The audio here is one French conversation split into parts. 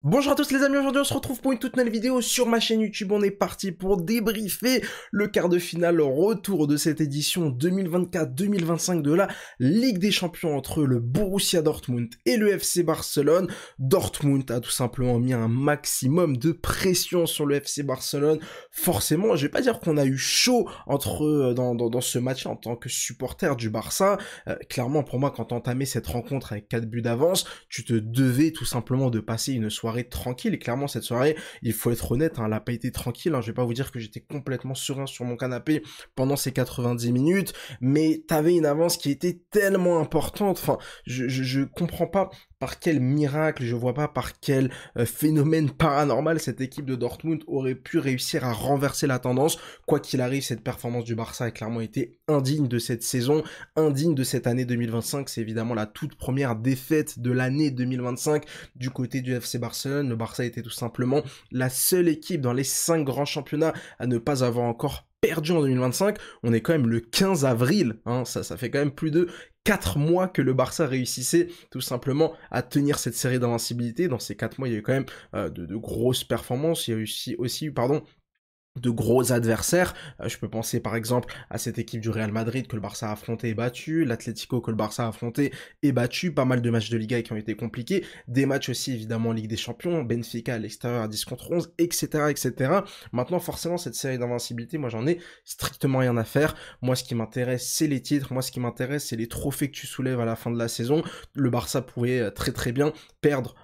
Bonjour à tous les amis, aujourd'hui on se retrouve pour une toute nouvelle vidéo sur ma chaîne YouTube. On est parti pour débriefer le quart de finale retour de cette édition 2024-2025 de la Ligue des Champions entre le Borussia Dortmund et le FC Barcelone. Dortmund a tout simplement mis un maximum de pression sur le FC Barcelone. Forcément, je vais pas dire qu'on a eu chaud dans ce match en tant que supporter du Barça. Clairement pour moi, quand t'entamais cette rencontre avec 4 buts d'avance, tu te devais tout simplement de passer une soirée tranquille, et clairement cette soirée, il faut être honnête, elle n'a pas été tranquille, je vais pas vous dire que j'étais complètement serein sur mon canapé pendant ces 90 minutes, mais t'avais une avance qui était tellement importante, je comprends pas par quel miracle, je vois pas par quel phénomène paranormal cette équipe de Dortmund aurait pu réussir à renverser la tendance. Quoi qu'il arrive, cette performance du Barça a clairement été indigne de cette saison, indigne de cette année 2025, c'est évidemment la toute première défaite de l'année 2025 du côté du FC Barcelone. Le Barça était tout simplement la seule équipe dans les 5 grands championnats à ne pas avoir encore perdu en 2025. On est quand même le 15 avril, ça fait quand même plus de 4 mois que le Barça réussissait tout simplement à tenir cette série d'invincibilité. Dans ces 4 mois, il y a eu quand même de grosses performances, il y a eu aussi de gros adversaires. Je peux penser par exemple à cette équipe du Real Madrid que le Barça a affronté et battu, l'Atlético que le Barça a affronté et battu, pas mal de matchs de Liga qui ont été compliqués, des matchs aussi évidemment en Ligue des Champions, Benfica à l'extérieur à 10 contre 11, etc., etc. Maintenant forcément cette série d'invincibilité, moi j'en ai strictement rien à faire. Moi ce qui m'intéresse c'est les titres, moi ce qui m'intéresse c'est les trophées que tu soulèves à la fin de la saison. Le Barça pouvait très très bien perdre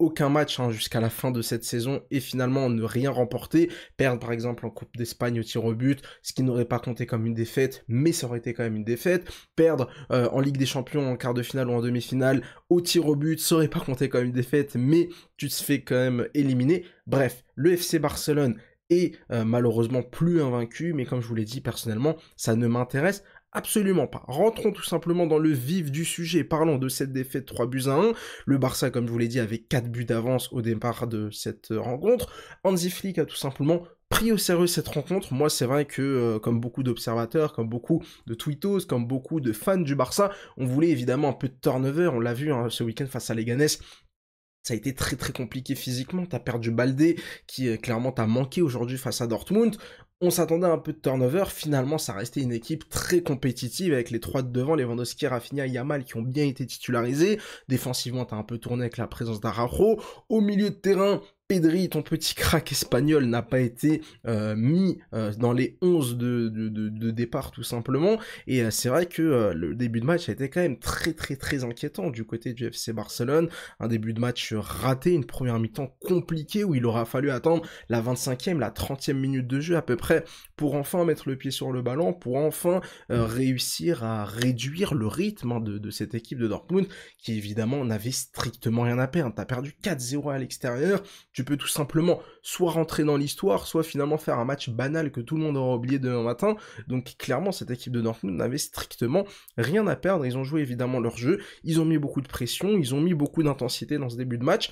aucun match jusqu'à la fin de cette saison et finalement ne rien remporter, perdre par exemple en Coupe d'Espagne au tir au but, ce qui n'aurait pas compté comme une défaite, mais ça aurait été quand même une défaite, perdre en Ligue des Champions en quart de finale ou en demi-finale au tir au but, ça aurait pas compté comme une défaite, mais tu te fais quand même éliminer. Bref, le FC Barcelone est malheureusement plus invaincu, mais comme je vous l'ai dit personnellement, ça ne m'intéresse absolument pas. Rentrons tout simplement dans le vif du sujet, parlons de cette défaite 3 buts à 1. Le Barça, comme je vous l'ai dit, avait 4 buts d'avance au départ de cette rencontre. Hansi Flick a tout simplement pris au sérieux cette rencontre. Moi, c'est vrai que, comme beaucoup d'observateurs, comme beaucoup de tweetos, comme beaucoup de fans du Barça, on voulait évidemment un peu de turnover. On l'a vu ce week-end face à Leganés. Ça a été très très compliqué physiquement, t'as perdu Baldé, qui clairement t'a manqué aujourd'hui face à Dortmund. On s'attendait à un peu de turnover, finalement ça restait une équipe très compétitive avec les 3 de devant, Lewandowski, Rafinha et Yamal qui ont bien été titularisés. Défensivement t'as un peu tourné avec la présence d'Araujo. Au milieu de terrain, Pedri, ton petit crack espagnol, n'a pas été mis dans les 11 de départ tout simplement, et c'est vrai que le début de match a été quand même très très très inquiétant du côté du FC Barcelone. Un début de match raté, une première mi-temps compliquée où il aura fallu attendre la 25e, la 30e minute de jeu à peu près pour enfin mettre le pied sur le ballon, pour enfin réussir à réduire le rythme de cette équipe de Dortmund qui évidemment n'avait strictement rien à perdre. T'as perdu 4-0 à l'extérieur, tu peux tout simplement soit rentrer dans l'histoire, soit finalement faire un match banal que tout le monde aura oublié demain matin. Donc clairement cette équipe de Dortmund n'avait strictement rien à perdre. Ils ont joué évidemment leur jeu, ils ont mis beaucoup de pression, ils ont mis beaucoup d'intensité dans ce début de match.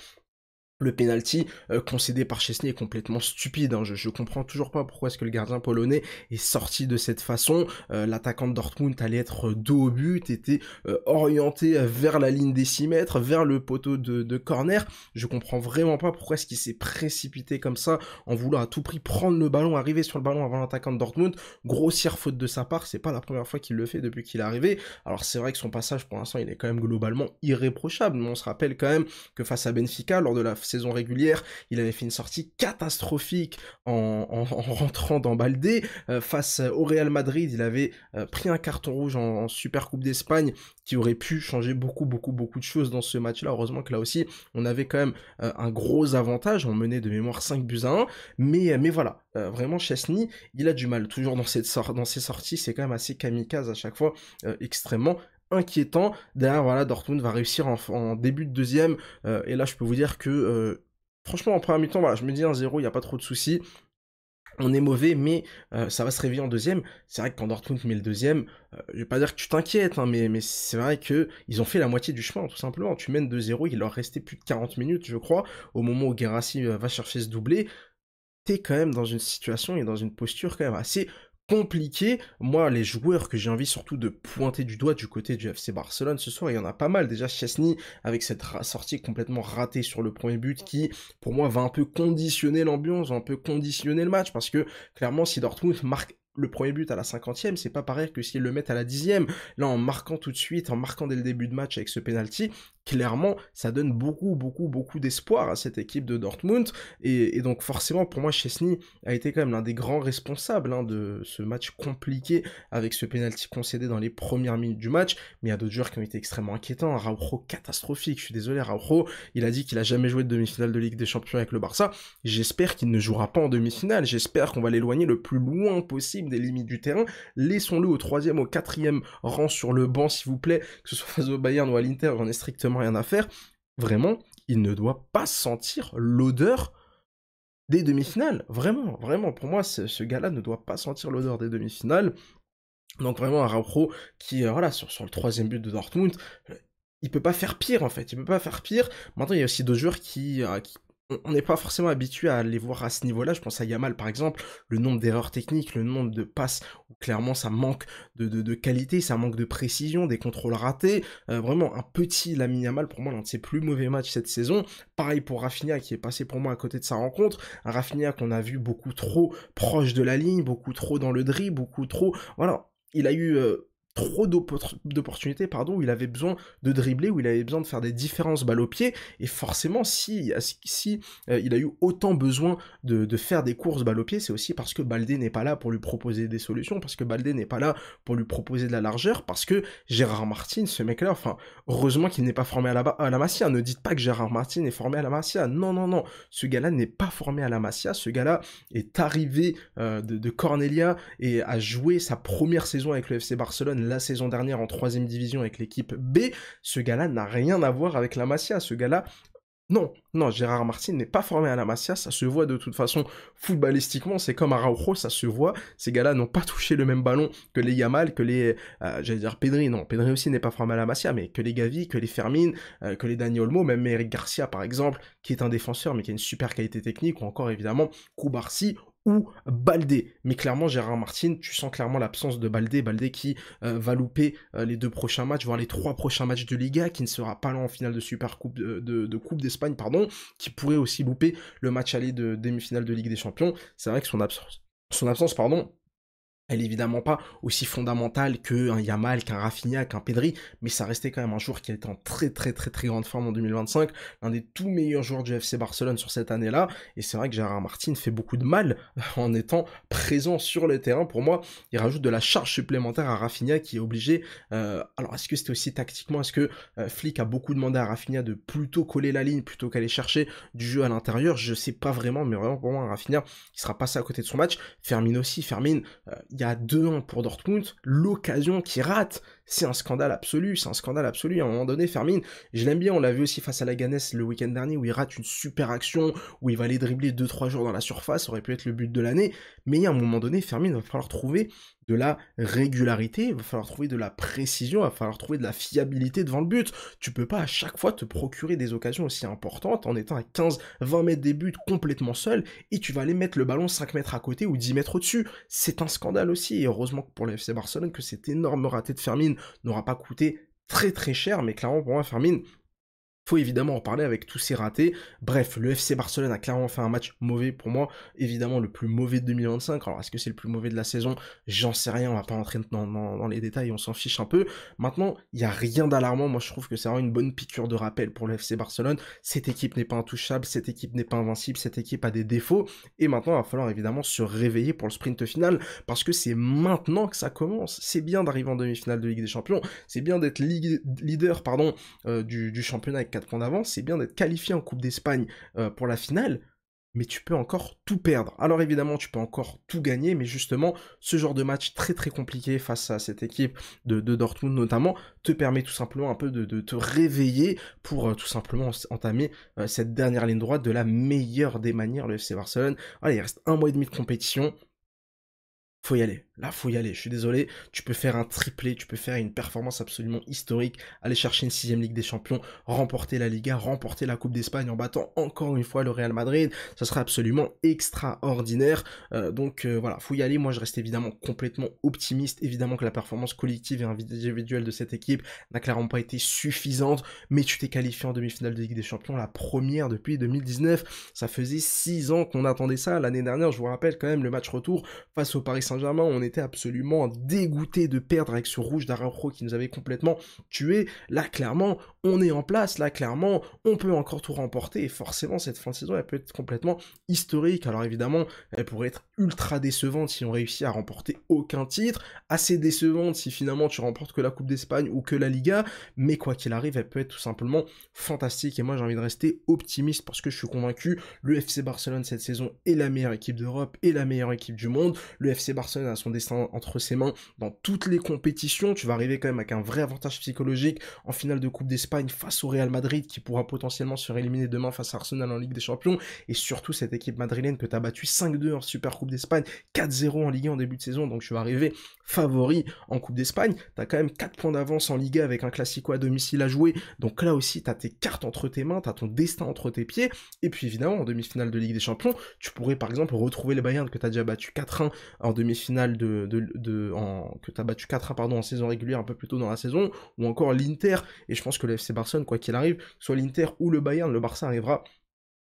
Le penalty concédé par Szczesny est complètement stupide, je comprends toujours pas pourquoi est-ce que le gardien polonais est sorti de cette façon. L'attaquant de Dortmund allait être dos au but, était orienté vers la ligne des 6 mètres, vers le poteau de corner. Je comprends vraiment pas pourquoi est-ce qu'il s'est précipité comme ça, en voulant à tout prix prendre le ballon, arriver sur le ballon avant l'attaquant de Dortmund. Grossière faute de sa part, c'est pas la première fois qu'il le fait depuis qu'il est arrivé. Alors c'est vrai que son passage pour l'instant il est quand même globalement irréprochable, mais on se rappelle quand même que face à Benfica, lors de la saison régulière, il avait fait une sortie catastrophique en rentrant dans Baldé. Face au Real Madrid, il avait pris un carton rouge en Super Coupe d'Espagne qui aurait pu changer beaucoup de choses dans ce match-là. Heureusement que là aussi, on avait quand même un gros avantage, on menait de mémoire 5 buts à 1, mais voilà, vraiment Szczesny, il a du mal, toujours dans ces sorties, c'est quand même assez kamikaze à chaque fois, extrêmement inquiétant. Derrière, voilà, Dortmund va réussir en début de deuxième, et là, je peux vous dire que, franchement, en première mi-temps, voilà, je me dis 1-0, il n'y a pas trop de soucis. On est mauvais, mais ça va se réveiller en deuxième. C'est vrai que quand Dortmund met le deuxième, je vais pas dire que tu t'inquiètes, mais c'est vrai que ils ont fait la moitié du chemin, tout simplement. Tu mènes 2-0, il leur restait plus de 40 minutes, je crois, au moment où Guirassy va chercher ce doublé. T'es quand même dans une situation et dans une posture quand même assez compliqué. Moi, les joueurs que j'ai envie surtout de pointer du doigt du côté du FC Barcelone ce soir, il y en a pas mal. Déjà, Chesney, avec cette sortie complètement ratée sur le premier but qui, pour moi, va un peu conditionner l'ambiance, va un peu conditionner le match, parce que, clairement, si Dortmund marque le premier but à la 50e, c'est pas pareil que s'ils le mettent à la 10e. Là, en marquant tout de suite, en marquant dès le début de match avec ce penalty, clairement, ça donne beaucoup d'espoir à cette équipe de Dortmund. Et donc, forcément, pour moi, Chesney a été quand même l'un des grands responsables de ce match compliqué avec ce penalty concédé dans les premières minutes du match. Mais il y a d'autres joueurs qui ont été extrêmement inquiétents. Araujo, catastrophique. Je suis désolé, Araujo, il a dit qu'il a jamais joué de demi-finale de Ligue des Champions avec le Barça. J'espère qu'il ne jouera pas en demi-finale. J'espère qu'on va l'éloigner le plus loin possible des limites du terrain. Laissons-le au 3e, au 4e rang sur le banc, s'il vous plaît, que ce soit face au Bayern ou à l'Inter, j'en ai strictement rien à faire. Vraiment, il ne doit pas sentir l'odeur des demi-finales. Vraiment, vraiment, pour moi, ce gars-là ne doit pas sentir l'odeur des demi-finales. Donc vraiment, Araujo qui, voilà, sur le 3e but de Dortmund, il peut pas faire pire, en fait. Il peut pas faire pire. Maintenant, il y a aussi d'autres joueurs qui on n'est pas forcément habitué à les voir à ce niveau-là. Je pense à Yamal, par exemple, le nombre d'erreurs techniques, le nombre de passes où clairement ça manque de qualité, ça manque de précision, des contrôles ratés. Vraiment, un petit Lamine Yamal, pour moi, l'un de ses plus mauvais matchs cette saison. Pareil pour Rafinha, qui est passé pour moi à côté de sa rencontre. Un Rafinha qu'on a vu beaucoup trop proche de la ligne, beaucoup trop dans le dribble, beaucoup trop... Voilà, il a eu... trop d'opportunités, où il avait besoin de dribbler, où il avait besoin de faire des différences balle au pied, et forcément, si il a eu autant besoin de faire des courses balle au pied, c'est aussi parce que Baldé n'est pas là pour lui proposer des solutions, parce que Baldé n'est pas là pour lui proposer de la largeur, parce que Gérard Martin, ce mec-là, enfin, heureusement qu'il n'est pas formé à la Masia, ne dites pas que Gérard Martin est formé à la Masia, non, ce gars-là n'est pas formé à la Masia, ce gars-là est arrivé de Cornelia et a joué sa première saison avec le FC Barcelone la saison dernière en 3e division avec l'équipe B. Ce gars-là n'a rien à voir avec la Masia. Ce gars-là, non, Gérard Martin n'est pas formé à la Masia, ça se voit de toute façon footballistiquement, c'est comme Araujo, ça se voit. Ces gars-là n'ont pas touché le même ballon que les Yamal, que les, j'allais dire Pedri, non, Pedri aussi n'est pas formé à la Masia, mais que les Gavi, que les Fermin, que les Dani Olmo, même Eric Garcia par exemple, qui est un défenseur mais qui a une super qualité technique, ou encore évidemment Koubarsi, ou Baldé. Mais clairement, Gérard Martin, tu sens clairement l'absence de Baldé qui va louper les 2 prochains matchs, voire les 3 prochains matchs de Liga, qui ne sera pas là en finale de Super Coupe de Coupe d'Espagne, qui pourrait aussi louper le match aller de demi-finale de Ligue des Champions. C'est vrai que son absence, elle est évidemment pas aussi fondamentale qu'un Yamal, qu'un Rafinha, qu'un Pedri, mais ça restait quand même un joueur qui était en très grande forme en 2025, l'un des tout meilleurs joueurs du FC Barcelone sur cette année-là, et c'est vrai que Gérard Martin fait beaucoup de mal en étant présent sur le terrain. Pour moi, il rajoute de la charge supplémentaire à Rafinha qui est obligé, alors est-ce que c'était aussi tactiquement, est-ce que Flick a beaucoup demandé à Rafinha de plutôt coller la ligne plutôt qu'aller chercher du jeu à l'intérieur? Je sais pas vraiment, mais vraiment pour moi, Rafinha, il sera passé à côté de son match. Fermin aussi, il y a 2-1 pour Dortmund, l'occasion qui rate, c'est un scandale absolu, à un moment donné, Fermin, je l'aime bien, on l'a vu aussi face à la Ganes le week-end dernier, où il rate une super action, où il va aller dribbler 2-3 joueurs dans la surface, ça aurait pu être le but de l'année, mais à un moment donné, Fermin, il va falloir trouver de la régularité, il va falloir trouver de la précision, il va falloir trouver de la fiabilité devant le but. Tu peux pas à chaque fois te procurer des occasions aussi importantes en étant à 15-20 mètres des buts complètement seul, et tu vas aller mettre le ballon 5 mètres à côté ou 10 mètres au-dessus. C'est un scandale aussi, et heureusement pour le FC Barcelone que cet énorme raté de Fermin n'aura pas coûté très cher, mais clairement pour moi, Fermin, faut évidemment en parler avec tous ces ratés. Bref, le FC Barcelone a clairement fait un match mauvais pour moi, évidemment le plus mauvais de 2025. Alors est-ce que c'est le plus mauvais de la saison? J'en sais rien, on va pas rentrer dans les détails, on s'en fiche un peu. Maintenant, il n'y a rien d'alarmant, moi je trouve que c'est vraiment une bonne piqûre de rappel pour le FC Barcelone. Cette équipe n'est pas intouchable, cette équipe n'est pas invincible, cette équipe a des défauts, et maintenant il va falloir évidemment se réveiller pour le sprint final, parce que c'est maintenant que ça commence. C'est bien d'arriver en demi-finale de Ligue des Champions, c'est bien d'être leader du championnat avec 4 points d'avance, c'est bien d'être qualifié en Coupe d'Espagne pour la finale, mais tu peux encore tout perdre. Alors évidemment, tu peux encore tout gagner, mais justement, ce genre de match très compliqué face à cette équipe de Dortmund notamment, te permet tout simplement un peu de te réveiller pour tout simplement entamer cette dernière ligne droite de la meilleure des manières, le FC Barcelone. Voilà, il reste 1 mois et demi de compétition. faut y aller. Là, faut y aller. Je suis désolé. Tu peux faire un triplé, tu peux faire une performance absolument historique, aller chercher une 6ème Ligue des Champions, remporter la Liga, remporter la Coupe d'Espagne en battant encore une fois le Real Madrid. Ça serait absolument extraordinaire. Voilà, faut y aller. Moi, je reste évidemment complètement optimiste. Évidemment que la performance collective et individuelle de cette équipe n'a clairement pas été suffisante, mais tu t'es qualifié en demi-finale de Ligue des Champions, la première depuis 2019. Ça faisait 6 ans qu'on attendait ça. L'année dernière, je vous rappelle quand même le match retour face au Paris Saint-Germain, on était absolument dégoûté de perdre avec ce rouge d'Araujo qui nous avait complètement tués. Là, clairement, on est en place. Là, clairement, on peut encore tout remporter. Et forcément, cette fin de saison, elle peut être complètement historique. Alors évidemment, elle pourrait être ultra décevante si on réussit à remporter aucun titre. Assez décevante si finalement tu remportes que la Coupe d'Espagne ou que la Liga. Mais quoi qu'il arrive, elle peut être tout simplement fantastique. Et moi, j'ai envie de rester optimiste parce que je suis convaincu, le FC Barcelone cette saison est la meilleure équipe d'Europe et la meilleure équipe du monde. Le FC Barcelone a son destin entre ses mains dans toutes les compétitions. Tu vas arriver quand même avec un vrai avantage psychologique en finale de Coupe d'Espagne face au Real Madrid qui pourra potentiellement se faire éliminer demain face à Arsenal en Ligue des Champions. Et surtout cette équipe madrilène que tu as battue 5-2 en Super Coupe d'Espagne, 4-0 en Ligue 1 en début de saison. Donc tu vas arriver favori en Coupe d'Espagne. Tu as quand même 4 points d'avance en Liga avec un Classico à domicile à jouer. Donc là aussi, tu as tes cartes entre tes mains, tu as ton destin entre tes pieds. Et puis évidemment, en demi-finale de Ligue des Champions, tu pourrais par exemple retrouver les Bayern que tu as déjà battu 4-1 en demi-finale que tu as battu 4-1 pardon, en saison régulière un peu plus tôt dans la saison, ou encore l'Inter, et je pense que le FC Barcelone, quoi qu'il arrive, soit l'Inter ou le Bayern, le Barça arrivera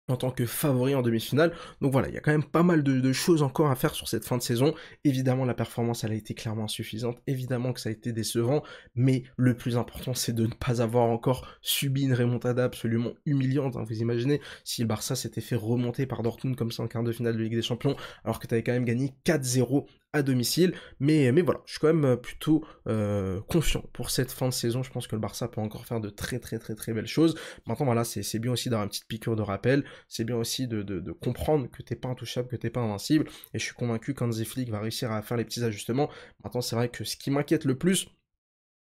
en tant que favori en demi-finale. Donc voilà, il y a quand même pas mal de choses encore à faire sur cette fin de saison. Évidemment, la performance, elle a été clairement insuffisante. Évidemment que ça a été décevant, mais le plus important, c'est de ne pas avoir encore subi une remontada absolument humiliante. Hein. Vous imaginez si le Barça s'était fait remonter par Dortmund comme ça en quart de finale de Ligue des Champions, alors que tu avais quand même gagné 4-0 à domicile, mais voilà, je suis quand même plutôt confiant pour cette fin de saison. Je pense que le Barça peut encore faire de très belles choses. Maintenant voilà, c'est bien aussi d'avoir une petite piqûre de rappel, c'est bien aussi de comprendre que t'es pas intouchable, que t'es pas invincible, et je suis convaincu qu'Hansi Flick va réussir à faire les petits ajustements. Maintenant c'est vrai que ce qui m'inquiète le plus,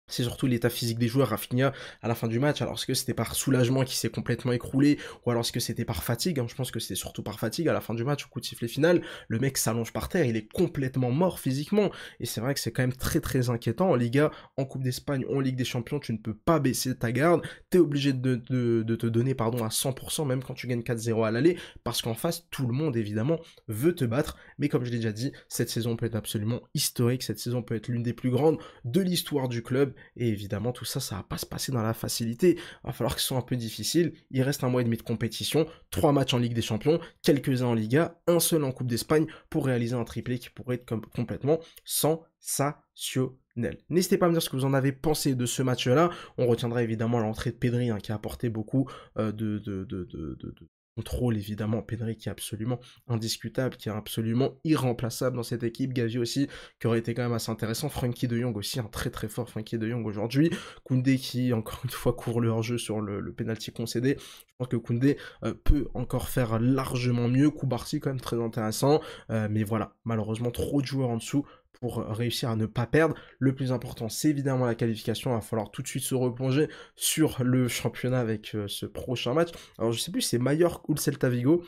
c'est surtout l'état physique des joueurs. Rafinha, à la fin du match, alors est-ce que c'était par soulagement qui s'est complètement écroulé, ou alors est-ce que c'était par fatigue, hein. Je pense que c'était surtout par fatigue. À la fin du match, au coup de sifflet final, le mec s'allonge par terre, il est complètement mort physiquement, et c'est vrai que c'est quand même très inquiétant. En Liga, en Coupe d'Espagne, en Ligue des Champions, tu ne peux pas baisser ta garde, t'es obligé de te donner pardon à 100%, même quand tu gagnes 4-0 à l'aller, parce qu'en face, tout le monde, évidemment, veut te battre, mais comme je l'ai déjà dit, cette saison peut être absolument historique, cette saison peut être l'une des plus grandes de l'histoire du club. Et évidemment, tout ça, ça va pas se passer dans la facilité. Il va falloir que ce soit un peu difficile. Il reste un mois et demi de compétition, 3 matchs en Ligue des Champions, quelques-uns en Liga, un seul en Coupe d'Espagne pour réaliser un triplé qui pourrait être complètement sensationnel. N'hésitez pas à me dire ce que vous en avez pensé de ce match-là. On retiendra évidemment l'entrée de Pedri, hein, qui a apporté beaucoup de contrôle, évidemment. Pedri qui est absolument indiscutable, qui est absolument irremplaçable dans cette équipe. Gavi aussi, qui aurait été quand même assez intéressant. Frenkie de Jong aussi, un très fort Frenkie de Jong aujourd'hui. Koundé qui, encore une fois, court le hors-jeu sur le penalty concédé. Je pense que Koundé peut encore faire largement mieux. Koubarsi quand même très intéressant. Mais voilà, malheureusement, trop de joueurs en dessous pour réussir à ne pas perdre. Le plus important, c'est évidemment la qualification. Il va falloir tout de suite se replonger sur le championnat avec ce prochain match. Alors je sais plus si c'est Mallorca ou le Celta Vigo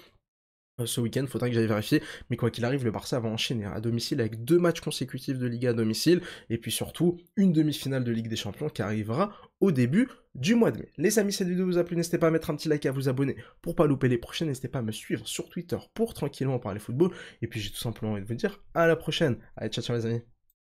ce week-end, faudra que j'aille vérifier, mais quoi qu'il arrive, le Barça va enchaîner à domicile avec 2 matchs consécutifs de Liga à domicile, et puis surtout, une demi-finale de Ligue des Champions qui arrivera au début du mois de mai. Les amis, cette vidéo vous a plu, n'hésitez pas à mettre un petit like et à vous abonner pour pas louper les prochaines, n'hésitez pas à me suivre sur Twitter pour tranquillement parler football, et puis j'ai tout simplement envie de vous dire à la prochaine. Allez, ciao les amis.